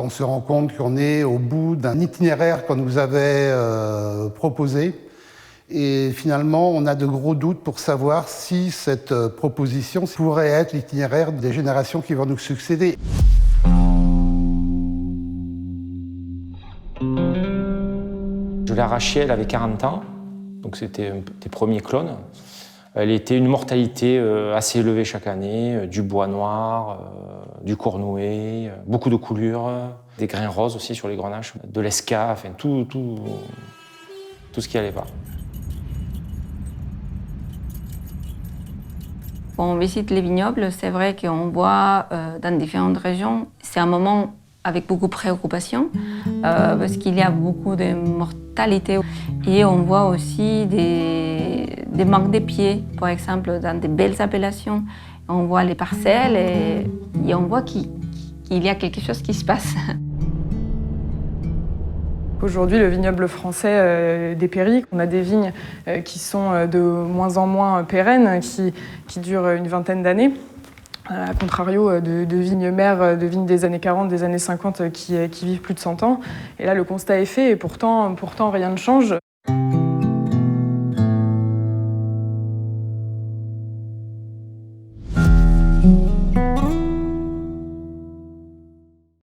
on se rend compte qu'on est au bout d'un itinéraire qu'on nous avait proposé. Et finalement, on a de gros doutes pour savoir si cette proposition pourrait être l'itinéraire des générations qui vont nous succéder. Je l'ai arrachée, elle avait 40 ans, donc c'était un des premiers clones. Elle était une mortalité assez élevée chaque année, du bois noir, du cornoué, beaucoup de coulures, des grains roses aussi sur les grenaches, de l'esca, enfin tout ce qui allait pas. Quand on visite les vignobles, c'est vrai qu'on voit dans différentes régions, c'est un moment avec beaucoup de préoccupation parce qu'il y a beaucoup de mortalité et on voit aussi des manques de pieds, par exemple dans des belles appellations. On voit les parcelles et on voit qu'il y a quelque chose qui se passe. Aujourd'hui, le vignoble français dépérit. On a des vignes qui sont de moins en moins pérennes, qui durent une vingtaine d'années. À contrario de vignes mères, de vignes des années 40, des années 50 qui vivent plus de 100 ans. Et là, le constat est fait et pourtant rien ne change.